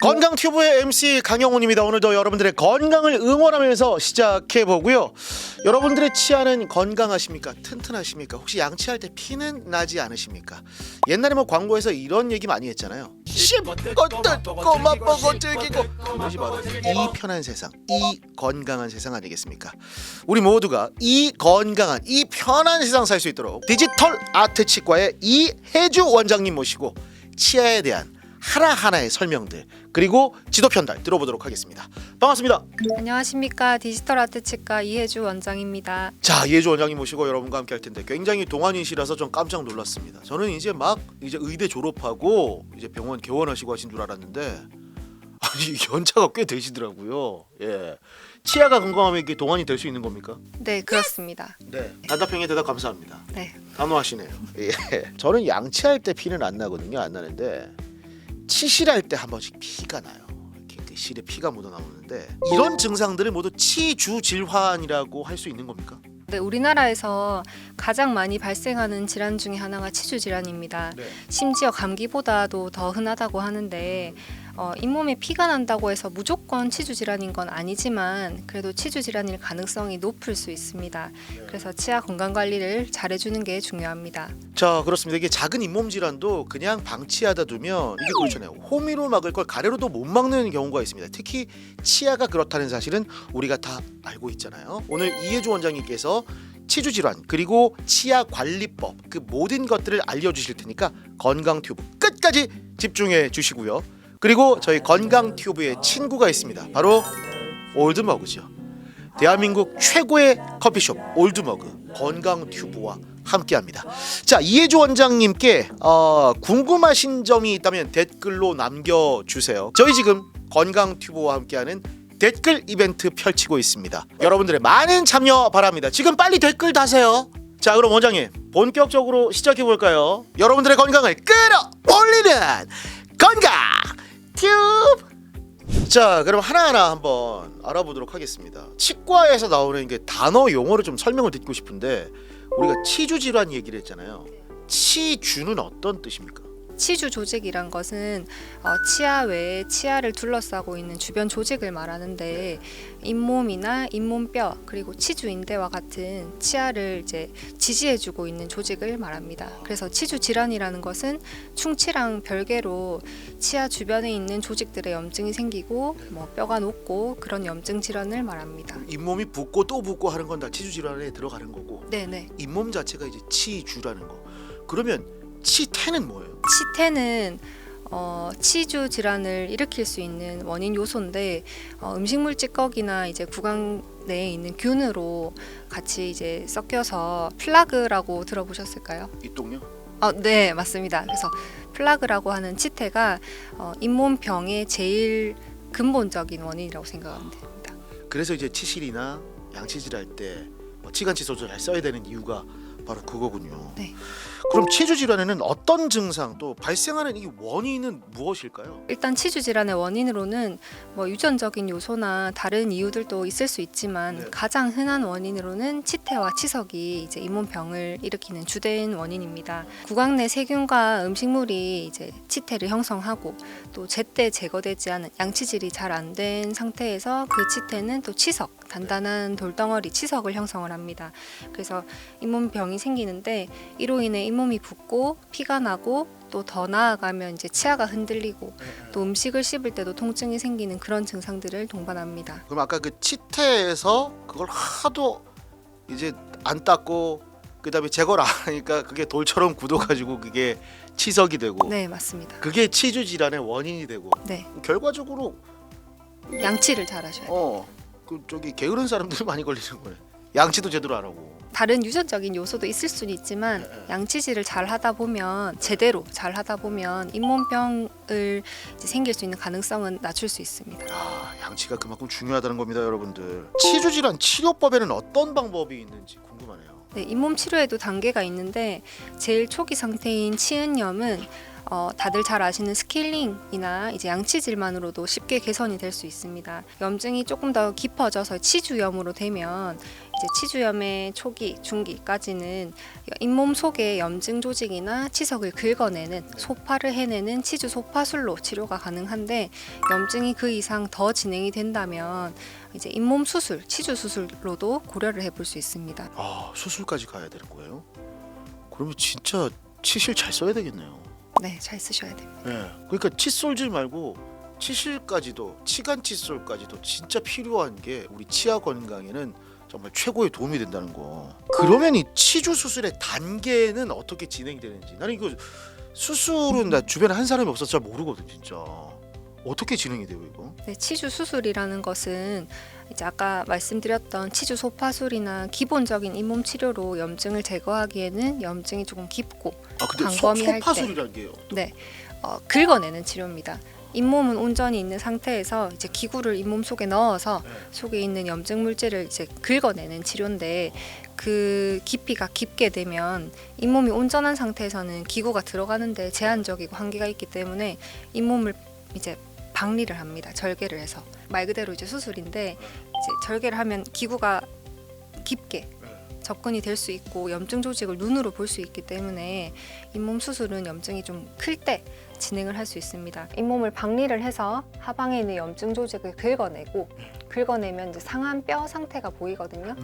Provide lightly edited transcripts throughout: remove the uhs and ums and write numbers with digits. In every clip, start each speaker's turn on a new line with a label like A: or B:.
A: 건강튜브의 MC 강영훈입니다. 오늘도 여러분들의 건강을 응원하면서 시작해보고요. 여러분들의 치아는 건강하십니까? 튼튼하십니까? 혹시 양치할 때 피는 나지 않으십니까? 옛날에 뭐 광고에서 이런 얘기 많이 했잖아요. 씹고 뜯고 맛보고 즐기고, 이것이 바로 이 편한 세상, 이 건강한 세상 아니겠습니까? 우리 모두가 이 건강한, 이 편한 세상 살 수 있도록 디지털 아트 치과의 이혜주 원장님 모시고 치아에 대한 하나하나의 설명들 그리고 지도 편달 들어보도록 하겠습니다. 반갑습니다.
B: 안녕하십니까. 디지털 아트 치과 이혜주 원장입니다.
A: 자, 이혜주 원장님 모시고 여러분과 함께 할 텐데 굉장히 동안이시라서 좀 깜짝 놀랐습니다. 저는 이제 의대 졸업하고 이제 병원 개원하시고 하신 줄 알았는데 아니 연차가 꽤 되시더라고요. 예. 치아가 건강하면 이게 동안이 될 수 있는 겁니까?
B: 네, 그렇습니다.
A: 네. 단답형의 대답 감사합니다.
B: 네.
A: 단호하시네요. 예. 저는 양치할 때 피는 안 나거든요. 안 나는데 치실할 때 한 번씩 피가 나요. 이렇게 그 실에 피가 묻어 나오는데 이런 증상들을 모두 치주질환이라고 할 수 있는 겁니까?
B: 네, 우리나라에서 가장 많이 발생하는 질환 중에 하나가 치주 질환입니다.
A: 네.
B: 심지어 감기보다도 더 흔하다고 하는데 잇몸에 피가 난다고 해서 무조건 치주 질환인 건 아니지만 그래도 치주 질환일 가능성이 높을 수 있습니다. 그래서 치아 건강 관리를 잘 해주는 게 중요합니다.
A: 자, 그렇습니다. 이게 작은 잇몸 질환도 그냥 방치하다 두면 이게 그렇잖아요. 호미로 막을 걸 가래로도 못 막는 경우가 있습니다. 특히 치아가 그렇다는 사실은 우리가 다 알고 있잖아요. 오늘 이혜주 원장님께서 치주 질환 그리고 치아 관리법 그 모든 것들을 알려주실 테니까 건강 튜브 끝까지 집중해 주시고요. 그리고 저희 건강 튜브에 친구가 있습니다. 바로 올드머그죠. 대한민국 최고의 커피숍 올드머그 건강 튜브와 함께합니다. 자, 이혜주 원장님께 궁금하신 점이 있다면 댓글로 남겨주세요. 저희 지금 건강 튜브와 함께하는 댓글 이벤트 펼치고 있습니다. 여러분들의 많은 참여 바랍니다. 지금 빨리 댓글 다세요. 자, 그럼 원장님 본격적으로 시작해 볼까요? 여러분들의 건강을 끌어올리는 건강 튜브. 자, 그럼 하나하나 한번 알아보도록 하겠습니다. 치과에서 나오는 게 단어 용어를 좀 설명을 듣고 싶은데 우리가 치주 질환 얘기를 했잖아요. 치주는 어떤 뜻입니까?
B: 치주 조직이란 것은 치아 외에 치아를 둘러싸고 있는 주변 조직을 말하는데 잇몸이나 잇몸뼈 그리고 치주인대와 같은 치아를 이제 지지해주고 있는 조직을 말합니다. 그래서 치주 질환이라는 것은 충치랑 별개로 치아 주변에 있는 조직들의 염증이 생기고 뭐 뼈가 녹고 그런 염증 질환을 말합니다.
A: 잇몸이 붓고 또 붓고 하는 건 다 치주 질환에 들어가는 거고
B: 네네.
A: 잇몸 자체가 이제 치주라는 거. 그러면 치태는 뭐예요?
B: 치태는 치주 질환을 일으킬 수 있는 원인 요소인데 음식물 찌꺼기나 이제 구강 내에 있는 균으로 같이 이제 섞여서 플라그라고 들어보셨을까요?
A: 이똥요?
B: 네, 맞습니다. 그래서 플라그라고 하는 치태가 잇몸병의 제일 근본적인 원인이라고 생각하면 됩니다.
A: 그래서 이제 치실이나 양치질할 때 치간칫솔을 잘 써야 되는 이유가 바로 그거군요.
B: 네.
A: 그럼 치주 질환에는 어떤 증상 또 발생하는 이 원인은 무엇일까요?
B: 일단 치주 질환의 원인으로는 뭐 유전적인 요소나 다른 이유들도 있을 수 있지만
A: 네.
B: 가장 흔한 원인으로는 치태와 치석이 이제 잇몸병을 일으키는 주된 원인입니다. 구강 내 세균과 음식물이 이제 치태를 형성하고 또 제때 제거되지 않은 양치질이 잘 안 된 상태에서 그 치태는 또 치석, 단단한 돌덩어리 치석을 형성을 합니다. 그래서 잇몸병이 생기는데 이로 인해 잇몸이 붓고 피가 나고 또 더 나아가면 이제 치아가 흔들리고 또 음식을 씹을 때도 통증이 생기는 그런 증상들을 동반합니다.
A: 그럼 아까 그 치태에서 그걸 하도 이제 안 닦고 그다음에 제거를 안 하니까 그게 돌처럼 굳어가지고 그게 치석이 되고
B: 네, 맞습니다.
A: 그게 치주 질환의 원인이 되고
B: 네,
A: 결과적으로
B: 양치를 잘 하셔야 돼요.
A: 그 저기 게으른 사람들이 많이 걸리는 거네. 양치도 제대로 안 하고.
B: 다른 유전적인 요소도 있을 수는 있지만 양치질을 잘 하다 보면 제대로 잘 하다 보면 잇몸병을 이제 생길 수 있는 가능성은 낮출 수 있습니다.
A: 양치가 그만큼 중요하다는 겁니다, 여러분들. 치주 질환 치료법에는 어떤 방법이 있는지 궁금하네요.
B: 네, 잇몸 치료에도 단계가 있는데 제일 초기 상태인 치은염은 다들 잘 아시는 스케일링이나 이제 양치질만으로도 쉽게 개선이 될 수 있습니다. 염증이 조금 더 깊어져서 치주염으로 되면 이제 치주염의 초기, 중기까지는 잇몸 속의 염증 조직이나 치석을 긁어내는 소파를 해내는 치주 소파술로 치료가 가능한데 염증이 그 이상 더 진행이 된다면 이제 잇몸 수술, 치주 수술로도 고려를 해볼 수 있습니다.
A: 아, 수술까지 가야 되는 거예요? 그러면 진짜 치실 잘 써야 되겠네요.
B: 네, 잘 쓰셔야 됩니다.
A: 네. 그러니까 칫솔질 말고 치실까지도, 치간 칫솔까지도 진짜 필요한 게 우리 치아 건강에는 정말 최고의 도움이 된다는 거. 그러면 이 치주 수술의 단계는 어떻게 진행이 되는지, 나는 이거 수술은 나 주변에 한 사람이 없어서 잘 모르거든 진짜. 어떻게 진행이 돼요 이거?
B: 네, 치주 수술이라는 것은 이제 아까 말씀드렸던 치주 소파술이나 기본적인 잇몸 치료로 염증을 제거하기에는 염증이 조금 깊고
A: 아 근데
B: 광범위할 때
A: 소파술이라는 게요?
B: 네, 긁어내는 치료입니다. 잇몸은 온전히 있는 상태에서 이제 기구를 잇몸 속에 넣어서
A: 네.
B: 속에 있는 염증 물질을 이제 긁어내는 치료인데 그 깊이가 깊게 되면 잇몸이 온전한 상태에서는 기구가 들어가는데 제한적이고 한계가 있기 때문에 잇몸을 이제 박리를 합니다. 절개를 해서 말 그대로 이제 수술인데 이제 절개를 하면 기구가 깊게 접근이 될 수 있고 염증 조직을 눈으로 볼 수 있기 때문에 잇몸 수술은 염증이 좀 클 때 진행을 할 수 있습니다. 잇몸을 박리를 해서 하방에 있는 염증 조직을 긁어내면 이제 상한 뼈 상태가 보이거든요.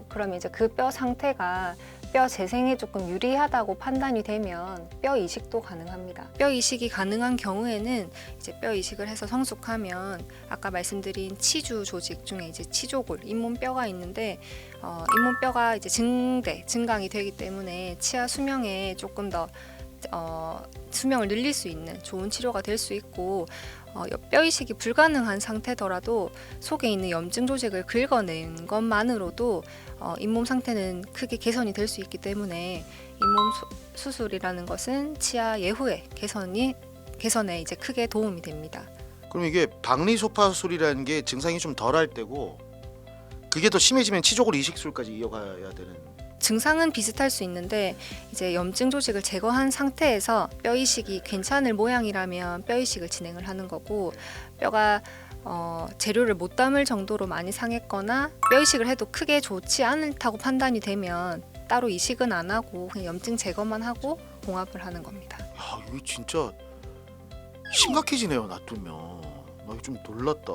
B: 그럼 이제 그 뼈 상태가 뼈 재생에 조금 유리하다고 판단이 되면 뼈 이식도 가능합니다. 뼈 이식이 가능한 경우에는 이제 뼈 이식을 해서 성숙하면 아까 말씀드린 치주 조직 중에 이제 치조골, 잇몸 뼈가 있는데 잇몸 뼈가 이제 증강이 되기 때문에 치아 수명에 조금 더 수명을 늘릴 수 있는 좋은 치료가 될 수 있고 뼈 이식이 불가능한 상태더라도 속에 있는 염증 조직을 긁어내는 것만으로도 잇몸 상태는 크게 개선이 될 수 있기 때문에 잇몸 수술이라는 것은 치아 예후의 개선에 이제 크게 도움이 됩니다.
A: 그럼 이게 박리 소파술이라는 게 증상이 좀 덜할 때고 그게 더 심해지면 치조골 이식술까지 이어가야 되는.
B: 증상은 비슷할 수 있는데 이제 염증 조직을 제거한 상태에서 뼈 이식이 괜찮을 모양이라면 뼈 이식을 진행을 하는 거고 뼈가 재료를 못 담을 정도로 많이 상했거나 뼈 이식을 해도 크게 좋지 않다고 판단이 되면 따로 이식은 안 하고 그냥 염증 제거만 하고 봉합을 하는 겁니다.
A: 야 이게 진짜 심각해지네요 놔두면. 나 이거 좀 놀랐다.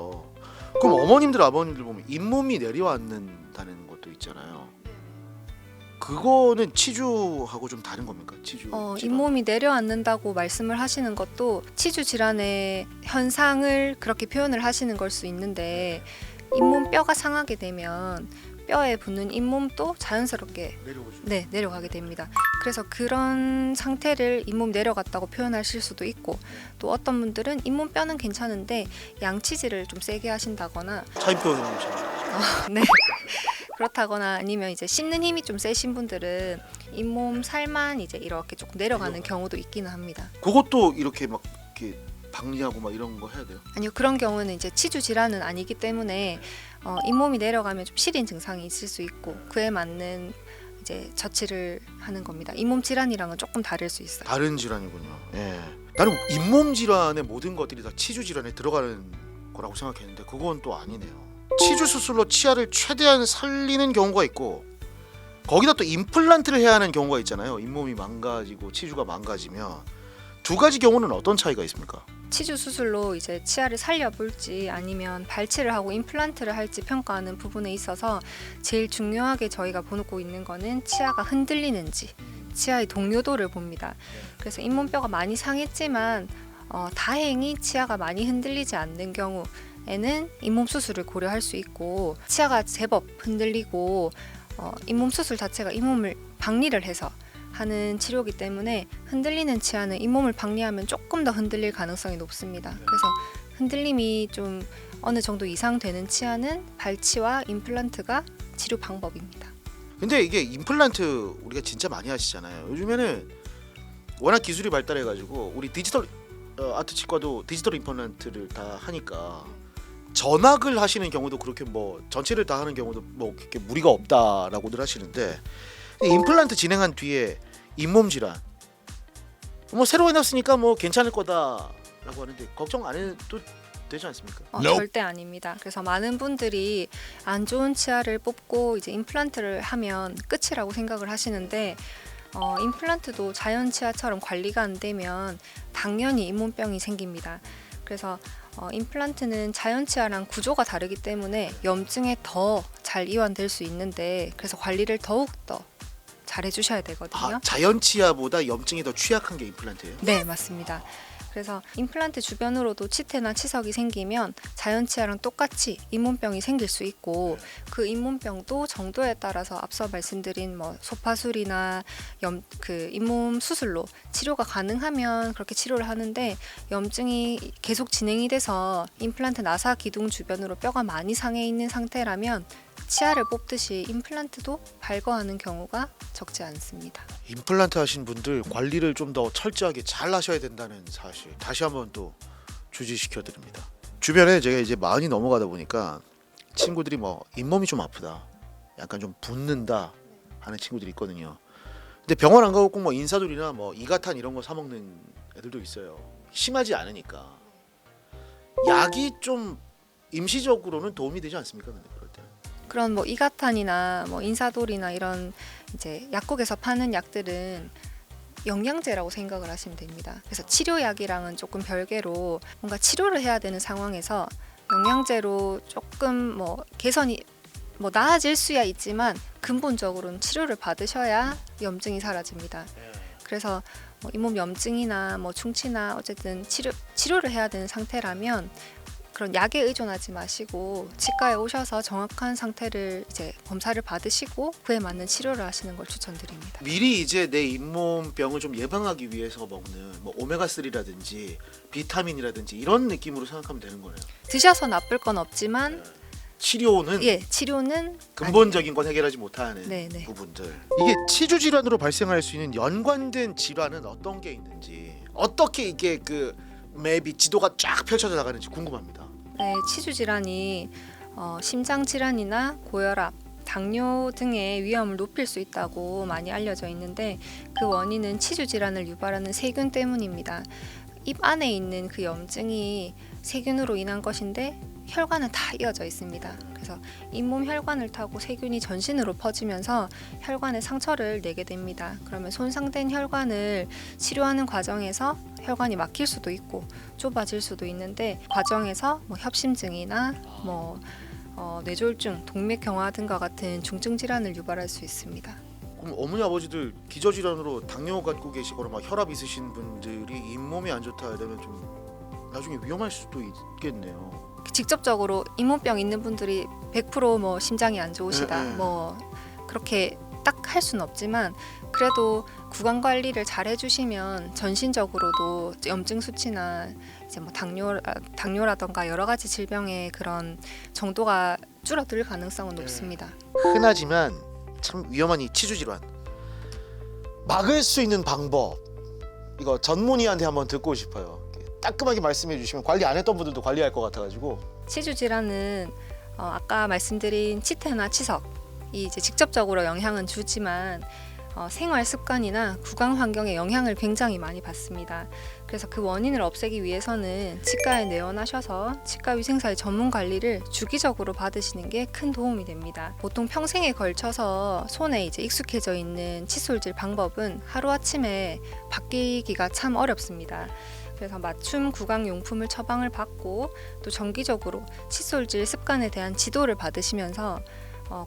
A: 그럼 어머님들 아버님들 보면 잇몸이 내려앉는다는 것도 있잖아요. 그거는 치주하고 좀 다른 겁니까? 치주 질환?
B: 잇몸이 내려앉는다고 말씀을 하시는 것도 치주 질환의 현상을 그렇게 표현을 하시는 걸 수 있는데 잇몸 뼈가 상하게 되면 뼈에 붙는 잇몸도 자연스럽게
A: 내려오죠.
B: 네, 내려가게 됩니다. 그래서 그런 상태를 잇몸 내려갔다고 표현하실 수도 있고 또 어떤 분들은 잇몸 뼈는 괜찮은데 양치질을 좀 세게 하신다거나
A: 차인표 형님.
B: 네. 그렇다거나 아니면 이제 씹는 힘이 좀 세신 분들은 잇몸 살만 이제 이렇게 조금 내려가는 경우도 있기는 합니다.
A: 그것도 이렇게 막 이렇게 박리하고 막 이런 거 해야 돼요?
B: 아니요, 그런 경우는 이제 치주 질환은 아니기 때문에 잇몸이 내려가면 좀 시린 증상이 있을 수 있고 그에 맞는 이제 처치를 하는 겁니다. 잇몸 질환이랑은 조금 다를 수 있어요.
A: 다른 질환이군요. 예. 나는 잇몸 질환의 모든 것들이 다 치주 질환에 들어가는 거라고 생각했는데 그건 또 아니네요. 치주 수술로 치아를 최대한 살리는 경우가 있고 거기다 또 임플란트를 해야 하는 경우가 있잖아요. 잇몸이 망가지고 치주가 망가지면 두 가지 경우는 어떤 차이가 있습니까?
B: 치주 수술로 이제 치아를 살려볼지 아니면 발치를 하고 임플란트를 할지 평가하는 부분에 있어서 제일 중요하게 저희가 보고 있는 거는 치아가 흔들리는지 치아의 동요도를 봅니다. 그래서 잇몸뼈가 많이 상했지만 다행히 치아가 많이 흔들리지 않는 경우에는 잇몸 수술을 고려할 수 있고 치아가 제법 흔들리고 잇몸 수술 자체가 잇몸을 박리를 해서 하는 치료이기 때문에 흔들리는 치아는 잇몸을 박리하면 조금 더 흔들릴 가능성이 높습니다. 그래서 흔들림이 좀 어느 정도 이상 되는 치아는 발치와 임플란트가 치료 방법입니다.
A: 근데 이게 임플란트 우리가 진짜 많이 하시잖아요. 요즘에는 워낙 기술이 발달해가지고 우리 디지털 아트 치과도 디지털 임플란트를 다 하니까 전악을 하시는 경우도 그렇게 뭐 전체를 다 하는 경우도 뭐 그렇게 무리가 없다라고들 하시는데 임플란트 진행한 뒤에 잇몸 질환 뭐 새로 해놨으니까 뭐 괜찮을 거다라고 하는데 걱정 안 해도 되지 않습니까?
B: 절대 아닙니다. 그래서 많은 분들이 안 좋은 치아를 뽑고 이제 임플란트를 하면 끝이라고 생각을 하시는데 임플란트도 자연 치아처럼 관리가 안 되면 당연히 잇몸병이 생깁니다. 그래서 임플란트는 자연 치아랑 구조가 다르기 때문에 염증에 더 잘 이완될 수 있는데 그래서 관리를 더욱 더 잘 해주셔야 되거든요.
A: 자연 치아보다 염증이 더 취약한 게 임플란트예요?
B: 네, 맞습니다. 그래서 임플란트 주변으로도 치태나 치석이 생기면 자연 치아랑 똑같이 잇몸병이 생길 수 있고 그 잇몸병도 정도에 따라서 앞서 말씀드린 뭐 소파술이나 그 잇몸 수술로 치료가 가능하면 그렇게 치료를 하는데 염증이 계속 진행이 돼서 임플란트 나사 기둥 주변으로 뼈가 많이 상해 있는 상태라면 치아를 뽑듯이 임플란트도 발거하는 경우가 적지 않습니다.
A: 임플란트 하신 분들 관리를 좀 더 철저하게 잘 하셔야 된다는 사실 다시 한번 또 주지시켜 드립니다. 주변에 제가 이제 40이 넘어가다 보니까 친구들이 뭐 잇몸이 좀 아프다, 약간 좀 붓는다 하는 친구들이 있거든요. 근데 병원 안 가고 꼭 뭐 인사돌이나 뭐 이가탄 이런 거 사 먹는 애들도 있어요. 심하지 않으니까. 약이 좀 임시적으로는 도움이 되지 않습니까? 근데 그럴 때.
B: 그런 뭐 이가탄이나 뭐 인사돌이나 이런 이제 약국에서 파는 약들은 영양제라고 생각을 하시면 됩니다. 그래서 치료약이랑은 조금 별개로 뭔가 치료를 해야 되는 상황에서 영양제로 조금 뭐 개선이 뭐 나아질 수야 있지만 근본적으로는 치료를 받으셔야 염증이 사라집니다. 그래서 뭐 잇몸 염증이나 뭐 충치나 어쨌든 치료를 해야 되는 상태라면 그런 약에 의존하지 마시고 치과에 오셔서 정확한 상태를 이제 검사를 받으시고 그에 맞는 치료를 하시는 걸 추천드립니다.
A: 미리 이제 내 잇몸병을 좀 예방하기 위해서 먹는 뭐 오메가3라든지 비타민이라든지 이런 느낌으로 생각하면 되는 거네요.
B: 드셔서 나쁠 건 없지만
A: 치료는
B: 치료는
A: 근본적인 건 해결하지 못하는
B: 네네.
A: 부분들. 이게 치주 질환으로 발생할 수 있는 연관된 질환은 어떤 게 있는지, 어떻게 이게 그 맵이 지도가 쫙 펼쳐져 나가는지 궁금합니다.
B: 네, 치주 질환이 심장 질환이나 고혈압, 당뇨 등의 위험을 높일 수 있다고 많이 알려져 있는데 그 원인은 치주 질환을 유발하는 세균 때문입니다. 입 안에 있는 그 염증이 세균으로 인한 것인데 혈관은 다 이어져 있습니다. 그래서 잇몸 혈관을 타고 세균이 전신으로 퍼지면서 혈관에 상처를 내게 됩니다. 그러면 손상된 혈관을 치료하는 과정에서 혈관이 막힐 수도 있고 좁아질 수도 있는데 과정에서 뭐 협심증이나 뭐 뇌졸중, 동맥경화 등과 같은 중증 질환을 유발할 수 있습니다.
A: 그럼 어머니 아버지들 기저질환으로 당뇨 갖고 계시거나 막 혈압 있으신 분들이 잇몸이 안 좋다 이러면 좀 나중에 위험할 수도 있겠네요.
B: 직접적으로 잇몸병 있는 분들이 100% 심장이 안 좋으시다 뭐 그렇게 딱 할 수는 없지만 그래도 구강 관리를 잘 해주시면 전신적으로도 염증 수치나 이제 뭐 당뇨라던가 여러 가지 질병의 그런 정도가 줄어들 가능성은 높습니다.
A: 흔하지만 참 위험한 이 치주 질환 막을 수 있는 방법 이거 전문의한테 한번 듣고 싶어요. 따끔하게 말씀해 주시면 관리 안 했던 분들도 관리할 것 같아가지고.
B: 치주 질환은 아까 말씀드린 치태나 치석이 이제 직접적으로 영향은 주지만 생활 습관이나 구강 환경에 영향을 굉장히 많이 받습니다. 그래서 그 원인을 없애기 위해서는 치과에 내원하셔서 치과위생사의 전문 관리를 주기적으로 받으시는 게 큰 도움이 됩니다. 보통 평생에 걸쳐서 손에 이제 익숙해져 있는 칫솔질 방법은 하루아침에 바뀌기가 참 어렵습니다. 그래서 맞춤 구강 용품을 처방을 받고 또 정기적으로 칫솔질 습관에 대한 지도를 받으시면서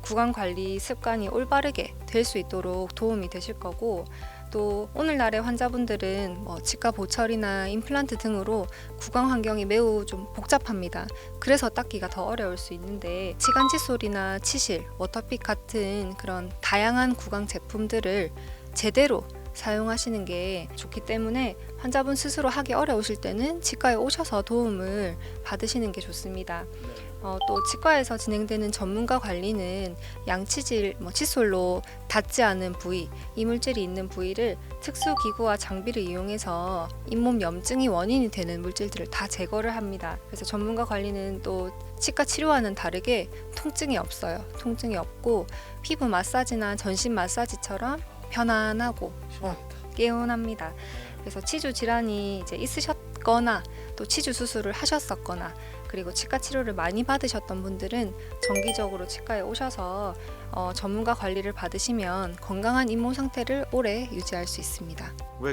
B: 구강 관리 습관이 올바르게 될 수 있도록 도움이 되실 거고 또 오늘날의 환자분들은 치과 보철이나 임플란트 등으로 구강 환경이 매우 좀 복잡합니다. 그래서 닦기가 더 어려울 수 있는데 치간 칫솔이나 치실, 워터픽 같은 그런 다양한 구강 제품들을 제대로 사용하시는 게 좋기 때문에 환자분 스스로 하기 어려우실 때는 치과에 오셔서 도움을 받으시는 게 좋습니다. 또 치과에서 진행되는 전문가 관리는 양치질, 칫솔로 닿지 않은 부위, 이물질이 있는 부위를 특수 기구와 장비를 이용해서 잇몸 염증이 원인이 되는 물질들을 다 제거를 합니다. 그래서 전문가 관리는 또 치과 치료와는 다르게 통증이 없어요. 통증이 없고 피부 마사지나 전신 마사지처럼 편안하고 개운합니다. 그래서 치주 질환이 이제 있으셨거나 또 치주 수술을 하셨었거나 그리고 치과 치료를 많이 받으셨던 분들은 정기적으로 치과에 오셔서 전문가 관리를 받으시면 건강한 잇몸 상태를 오래 유지할 수 있습니다.
A: 왜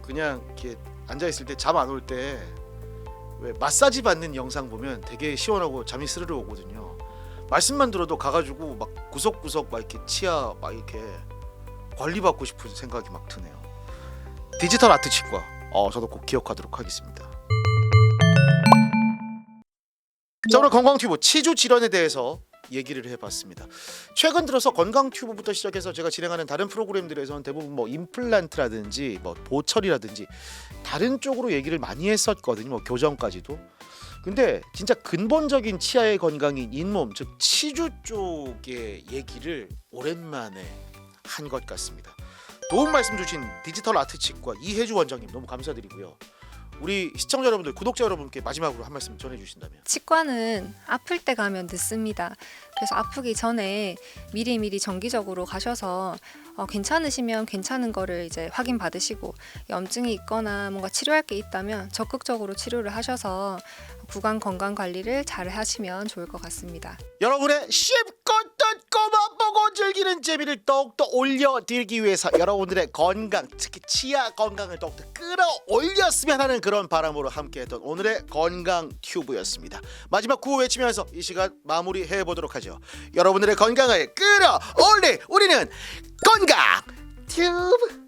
A: 그냥 이렇게 앉아 있을 때 잠 안 올 때 왜 마사지 받는 영상 보면 되게 시원하고 잠이 스르르 오거든요. 말씀만 들어도 가가지고 막 구석구석 막 이렇게 치아 막 이렇게 관리 받고 싶은 생각이 막 드네요. 디지털 아트 치과. 저도 꼭 기억하도록 하겠습니다. 자, 오늘 건강 튜브 치주 질환에 대해서 얘기를 해봤습니다. 최근 들어서 건강 튜브부터 시작해서 제가 진행하는 다른 프로그램들에서는 대부분 뭐 임플란트라든지 뭐 보철이라든지 다른 쪽으로 얘기를 많이 했었거든요. 뭐 교정까지도. 근데 진짜 근본적인 치아의 건강인 잇몸, 즉 치주 쪽의 얘기를 오랜만에 한 것 같습니다. 도움 말씀 주신 디지털 아트 치과 이혜주 원장님 너무 감사드리고요. 우리 시청자 여러분들, 구독자 여러분께 마지막으로 한 말씀 전해주신다면.
B: 치과는 아플 때 가면 늦습니다. 그래서 아프기 전에 미리 정기적으로 가셔서 괜찮으시면 괜찮은 거를 이제 확인 받으시고 염증이 있거나 뭔가 치료할 게 있다면 적극적으로 치료를 하셔서 구강 건강 관리를 잘 하시면 좋을 것 같습니다.
A: 여러분의 쉽고 뜯고만 보고 즐기는 재미를 더욱더 올려드리기 위해서 여러분들의 건강, 특히 치아 건강을 더욱더 끌어올렸으면 하는 그런 바람으로 함께했던 오늘의 건강 튜브였습니다. 마지막 구호 외치면서 이 시간 마무리해보도록 하죠. 여러분들의 건강을 끌어올릴 우리는 건강 튜브.